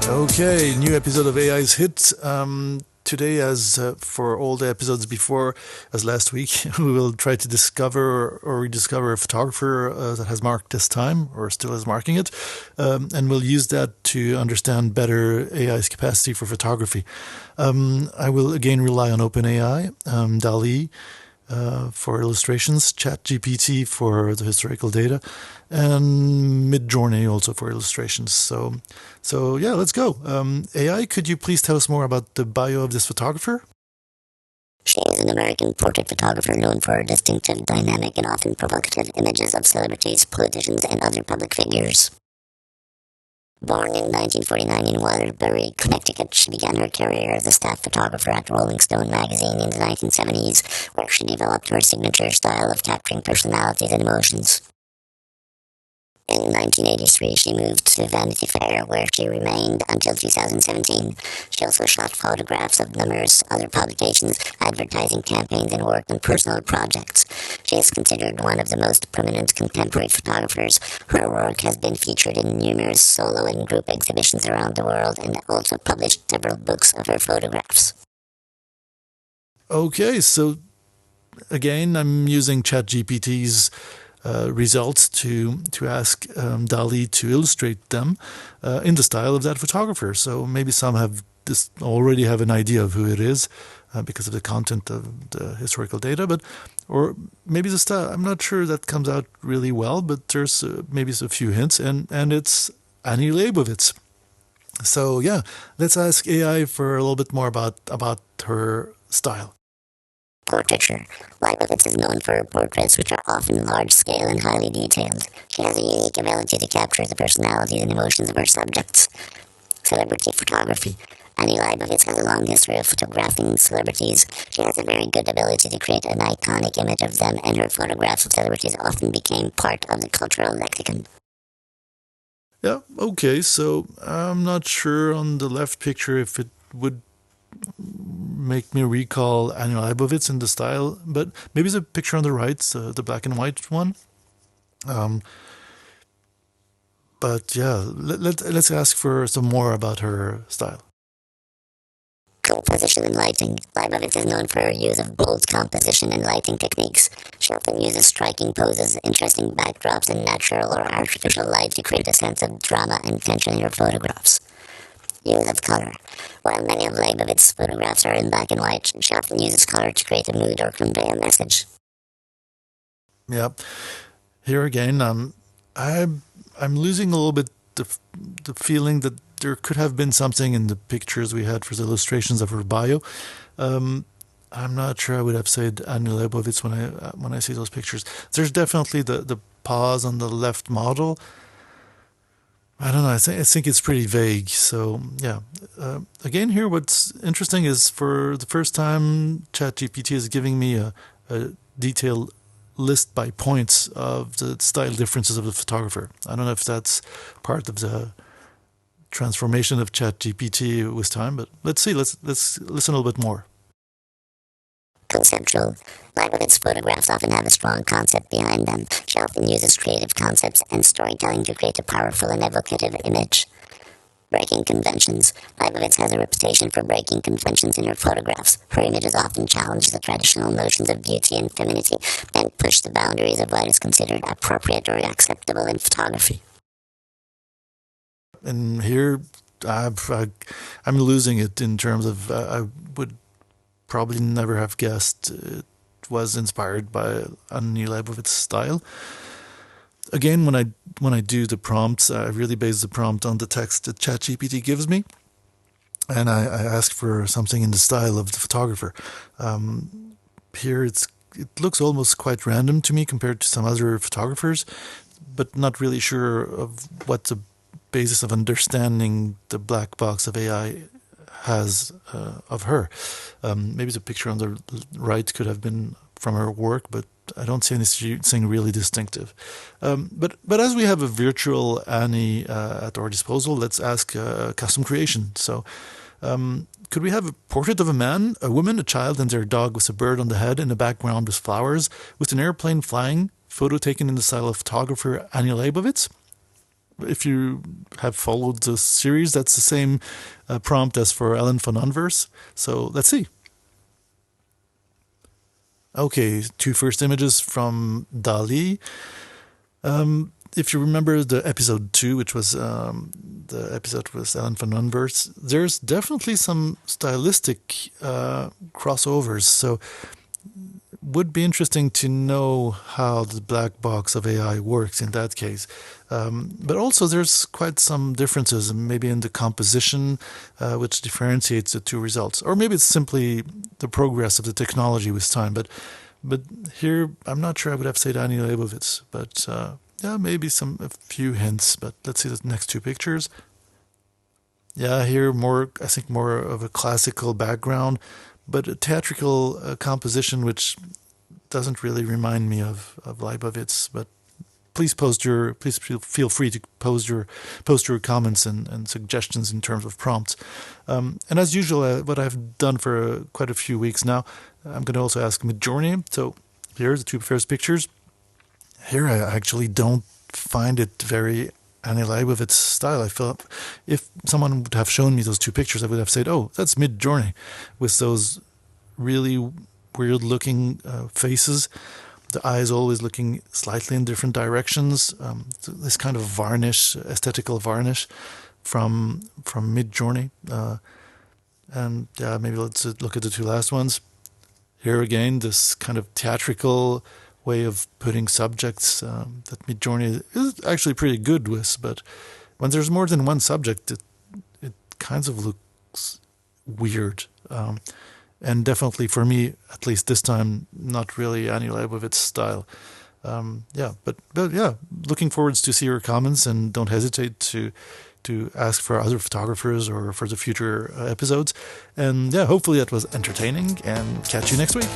Okay, new episode of AI's Hit. Today, as for all the episodes before, as last week, we will try to discover or rediscover a photographer that has marked this time or still is marking it. And we'll use that to understand better AI's capacity for photography. I will again rely on OpenAI, Dall-E, for illustrations, ChatGPT for the historical data, and Midjourney also for illustrations. So yeah, let's go. AI, could you please tell us more about the bio of this photographer? She is an American portrait photographer known for her distinctive, dynamic, and often provocative images of celebrities, politicians, and other public figures. Born in 1949 in Waterbury, Connecticut, she began her career as a staff photographer at Rolling Stone magazine in the 1970s, where she developed her signature style of capturing personalities and emotions. In 1983, she moved to Vanity Fair, where she remained until 2017. She also shot photographs of numerous other publications, advertising campaigns, and worked on personal projects. She is considered one of the most prominent contemporary photographers. Her work has been featured in numerous solo and group exhibitions around the world, and also published several books of her photographs. Okay, so again, I'm using ChatGPT's results to ask Dall-E to illustrate them in the style of that photographer. So maybe some already have an idea of who it is because of the content of the historical data, or maybe the style. I'm not sure that comes out really well, but there's maybe a few hints, and it's Annie Leibovitz. So yeah, let's ask AI for a little bit more about her style. Portraiture. Leibovitz is known for her portraits, which are often large-scale and highly detailed. She has a unique ability to capture the personalities and emotions of her subjects. Celebrity photography. Annie Leibovitz has a long history of photographing celebrities. She has a very good ability to create an iconic image of them, and her photographs of celebrities often became part of the cultural lexicon. Yeah, okay, so I'm not sure on the left picture if it would make me recall Annie Leibovitz in the style, but maybe it's a picture on the right, the black and white one. But yeah, let's ask for some more about her style. Composition and lighting. Leibovitz is known for her use of bold composition and lighting techniques. She often uses striking poses, interesting backdrops, and natural or artificial light to create a sense of drama and tension in her photographs. Use of color. While many of Leibovitz's photographs are in black and white, she often uses color to create a mood or convey a message. Yeah, here again, I'm losing a little bit the feeling that there could have been something in the pictures we had for the illustrations of her bio. I'm not sure I would have said Annie Leibovitz when I see those pictures. There's definitely the pause on the left model. I don't know. I think it's pretty vague. So yeah. Again, here, what's interesting is for the first time, ChatGPT is giving me a detailed list by points of the style differences of the photographer. I don't know if that's part of the transformation of ChatGPT with time, but let's see. Let's listen a little bit more. Conceptual. Leibovitz's photographs often have a strong concept behind them. She often uses creative concepts and storytelling to create a powerful and evocative image. Breaking conventions. Leibovitz has a reputation for breaking conventions in her photographs. Her images often challenge the traditional notions of beauty and femininity and push the boundaries of what is considered appropriate or acceptable in photography. And here, I'm losing it in terms of I would probably never have guessed it was inspired by Annie Leibovitz's style. Again, when I do the prompts, I really base the prompt on the text that ChatGPT gives me, and I ask for something in the style of the photographer. Here, it looks almost quite random to me compared to some other photographers, but not really sure of what the basis of understanding the black box of AI has of her. Maybe the picture on the right could have been from her work, but I don't see anything really distinctive. But as we have a virtual Annie at our disposal, let's ask custom creation. So could we have a portrait of a man, a woman, a child, and their dog with a bird on the head in the background with flowers, with an airplane flying, photo taken in the style of photographer Annie Leibovitz? if you have followed the series, that's the same prompt as for Ellen von Unverse. So let's see. Okay, two first images from Dall-E. If you remember the episode 2, which was the episode with Ellen von Unverse, there's definitely some stylistic crossovers. So would be interesting to know how the black box of AI works in that case. But also there's quite some differences, maybe in the composition, which differentiates the two results. Or maybe it's simply the progress of the technology with time. But here, I'm not sure I would have said Annie Leibovitz, but yeah, maybe a few hints. But let's see the next two pictures. Yeah, here I think more of a classical background, but a theatrical composition which doesn't really remind me of Leibovitz. But please feel free to post your comments and suggestions in terms of prompts. And as usual, what I've done for quite a few weeks now, I'm going to also ask Midjourney. So here are the two first pictures. Here I actually don't find it very Annie Leibovitz style. I felt if someone would have shown me those two pictures, I would have said, "Oh, that's Midjourney," with those really weird-looking faces. The eyes always looking slightly in different directions. This kind of varnish, aesthetical varnish from Midjourney. And yeah, maybe let's look at the two last ones. Here again, this kind of theatrical way of putting subjects that Midjourney is actually pretty good with, but when there's more than one subject, it kind of looks weird. And definitely for me, at least this time, not really Annie Leibovitz style. But yeah, looking forward to see your comments, and don't hesitate to ask for other photographers or for the future episodes. And yeah, hopefully that was entertaining, and catch you next week.